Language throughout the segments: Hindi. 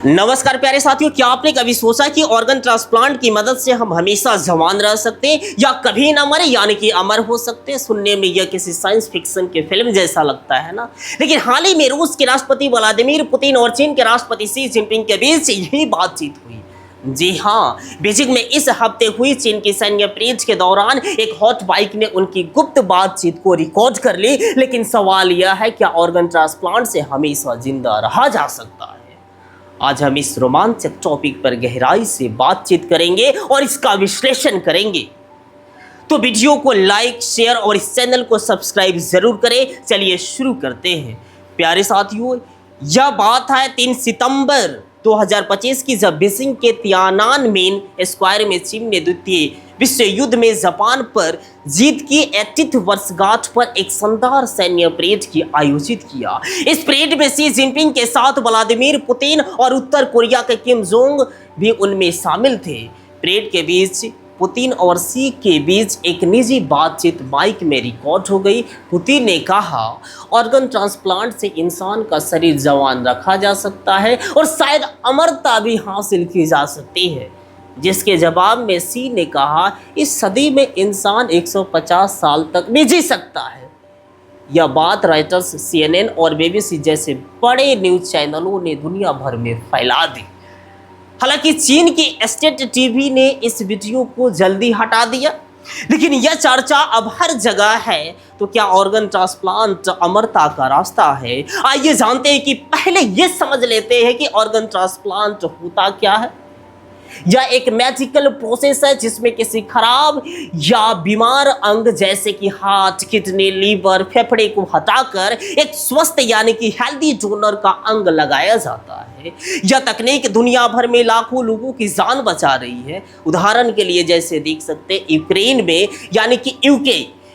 नमस्कार प्यारे साथियों, क्या आपने कभी सोचा कि ऑर्गन ट्रांसप्लांट की मदद से हम हमेशा जवान रह सकते हैं या कभी ना मरे यानी कि अमर हो सकते हैं। सुनने में यह किसी साइंस फिक्शन के फिल्म जैसा लगता है ना। लेकिन हाल ही में रूस के राष्ट्रपति व्लादिमीर पुतिन और चीन के राष्ट्रपति शी जिनपिंग के बीच यही बातचीत हुई। जी हाँ, बीजिंग में इस हफ्ते हुई चीन की सैन्य परेड के दौरान एक हॉट बाइक ने उनकी गुप्त बातचीत को रिकॉर्ड कर ली। लेकिन सवाल यह है, क्या ऑर्गन ट्रांसप्लांट से हमेशा जिंदा रहा जा सकता है? आज हम इस रोमांचक टॉपिक पर गहराई से बातचीत करेंगे और इसका विश्लेषण करेंगे। तो वीडियो को लाइक, शेयर और इस चैनल को सब्सक्राइब जरूर करें। चलिए शुरू करते हैं। प्यारे साथियों, यह बात है 3 सितंबर 2025 की, जब बीजिंग के तियानानमेन स्क्वायर में चीन ने द्वितीय विश्व युद्ध में जापान पर जीत की 80वीं वर्षगांठ पर एक शानदार सैन्य परेड की आयोजित किया। इस परेड में शी जिनपिंग के साथ व्लादिमीर पुतिन और उत्तर कोरिया के किम जोंग भी उनमें शामिल थे। परेड के बीच पुतिन और शी के बीच एक निजी बातचीत माइक में रिकॉर्ड हो गई। पुतिन ने कहा, ऑर्गन ट्रांसप्लांट से इंसान का शरीर जवान रखा जा सकता है और शायद अमरता भी हासिल की जा सकती है। जिसके जवाब में शी ने कहा, इस सदी में इंसान 150 साल तक भी जी सकता है। यह बात रॉयटर्स, CNN और BBC जैसे बड़े न्यूज चैनलों ने दुनिया भर में फैला दी। हालांकि चीन की स्टेट टीवी ने इस वीडियो को जल्दी हटा दिया, लेकिन यह चर्चा अब हर जगह है। तो क्या ऑर्गन ट्रांसप्लांट अमरता का रास्ता है? आइए जानते हैं कि पहले यह समझ लेते हैं कि ऑर्गन ट्रांसप्लांट होता क्या है। यह एक मैजिकल प्रोसेस है जिसमें किसी खराब या बीमार अंग जैसे कि हार्ट, किडनी, लीवर, फेफड़े को हटाकर एक स्वस्थ यानी कि हेल्दी डोनर का अंग लगाया जाता है। यह तकनीक दुनिया भर में लाखों लोगों की जान बचा रही है। उदाहरण के लिए जैसे देख सकते हैं, यूक्रेन में यानी कि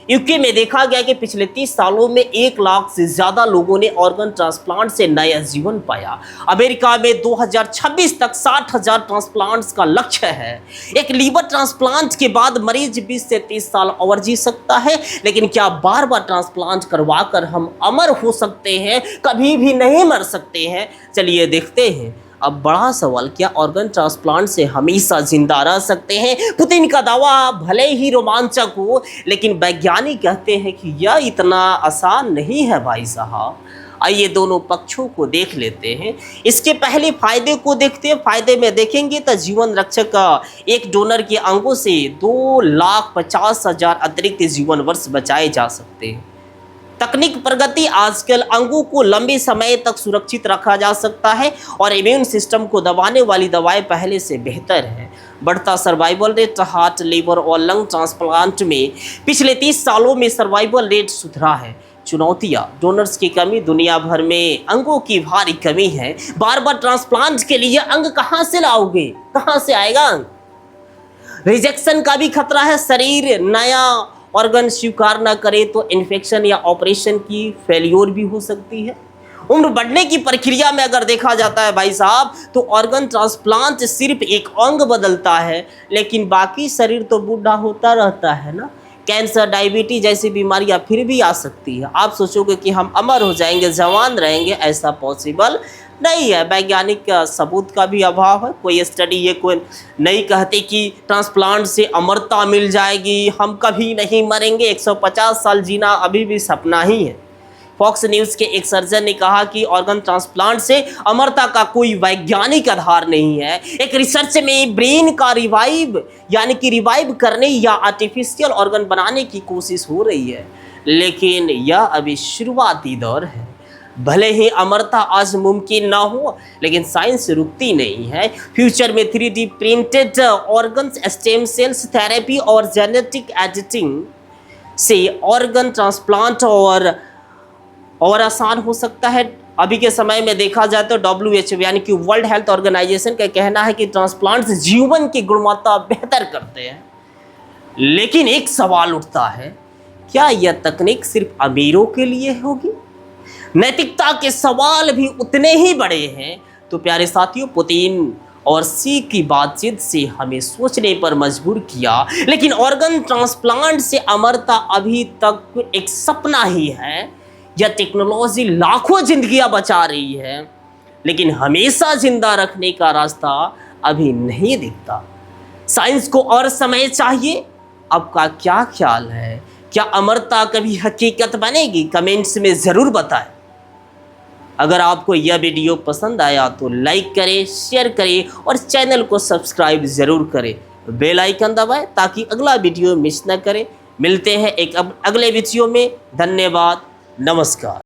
यूके में देखा गया कि पिछले 30 सालों में 1 लाख से ज़्यादा लोगों ने ऑर्गन ट्रांसप्लांट से नया जीवन पाया। अमेरिका में 2026 तक 60,000 ट्रांसप्लांट्स का लक्ष्य है। एक लीवर ट्रांसप्लांट के बाद मरीज 20 से 30 साल और जी सकता है। लेकिन क्या बार बार ट्रांसप्लांट करवाकर हम अमर हो सकते हैं? कभी भी नहीं मर सकते हैं। चलिए देखते हैं। अब बड़ा सवाल, क्या ऑर्गन ट्रांसप्लांट से हमेशा जिंदा रह सकते हैं? पुतिन का दावा भले ही रोमांचक हो, लेकिन वैज्ञानिक कहते हैं कि यह इतना आसान नहीं है भाई साहब। आइए दोनों पक्षों को देख लेते हैं। इसके पहले फायदे को देखते हैं। फायदे में देखेंगे तो जीवन रक्षक का एक डोनर के अंगों से 2,50,000 अतिरिक्त जीवन वर्ष बचाए जा सकते हैं। तकनीक प्रगति, आजकल अंगों को लंबे समय तक सुरक्षित रखा जा सकता है और इम्यून सिस्टम को दबाने वाली दवाएं पहले से बेहतर है। बढ़ता सर्वाइवल रेट, हार्ट, लीवर और लंग ट्रांसप्लांट में पिछले 30 सालों में सर्वाइवल रेट सुधरा है। चुनौतियां, डोनर्स की कमी, दुनिया भर में अंगों की भारी कमी है। बार बार ट्रांसप्लांट के लिए अंग कहाँ से लाओगे? कहाँ से आएगा अंग? रिजेक्शन का भी खतरा है। शरीर नया ऑर्गन स्वीकार न करे तो इन्फेक्शन या ऑपरेशन की फेल्योर भी हो सकती है। उम्र बढ़ने की प्रक्रिया में अगर देखा जाता है भाई साहब, तो ऑर्गन ट्रांसप्लांट सिर्फ एक अंग बदलता है, लेकिन बाकी शरीर तो बूढ़ा होता रहता है ना। कैंसर, डायबिटीज जैसी बीमारियां फिर भी आ सकती है। आप सोचोगे कि हम अमर हो जाएंगे, जवान रहेंगे, ऐसा पॉसिबल नहीं है। वैज्ञानिक सबूत का भी अभाव है। कोई स्टडी ये कोई नहीं कहती कि ट्रांसप्लांट से अमरता मिल जाएगी, हम कभी नहीं मरेंगे। 150 साल जीना अभी भी सपना ही है। फॉक्स न्यूज़ के एक सर्जन ने कहा कि ऑर्गन ट्रांसप्लांट से अमरता का कोई वैज्ञानिक आधार नहीं है। एक रिसर्च में ब्रेन का रिवाइव करने या आर्टिफिशियल ऑर्गन बनाने की कोशिश हो रही है, लेकिन यह अभी शुरुआती दौर है। भले ही अमरता आज मुमकिन ना हो, लेकिन साइंस रुकती नहीं है। फ्यूचर में 3D printed organs, stem cells therapy और जेनेटिक एडिटिंग से ऑर्गन ट्रांसप्लांट और आसान हो सकता है। अभी के समय में देखा जाए तो WHO यानी कि वर्ल्ड हेल्थ ऑर्गेनाइजेशन का कहना है कि ट्रांसप्लांट्स जीवन की गुणवत्ता बेहतर करते हैं। लेकिन एक सवाल उठता है, क्या यह तकनीक सिर्फ अमीरों के लिए होगी? नैतिकता के सवाल भी उतने ही बड़े हैं। तो प्यारे साथियों, पुतिन और शी की बातचीत से हमें सोचने पर मजबूर किया, लेकिन ऑर्गन ट्रांसप्लांट से अमरता अभी तक एक सपना ही है। यह टेक्नोलॉजी लाखों जिंदगियां बचा रही है, लेकिन हमेशा जिंदा रखने का रास्ता अभी नहीं दिखता। साइंस को और समय चाहिए। आपका क्या ख्याल है? क्या अमरता कभी हकीकत बनेगी? कमेंट्स में ज़रूर बताएं। अगर आपको यह वीडियो पसंद आया तो लाइक करें, शेयर करें और चैनल को सब्सक्राइब ज़रूर करें। बेल आइकन दबाएं ताकि अगला वीडियो मिस न करें। मिलते हैं एक अगले वीडियो में। धन्यवाद, नमस्कार।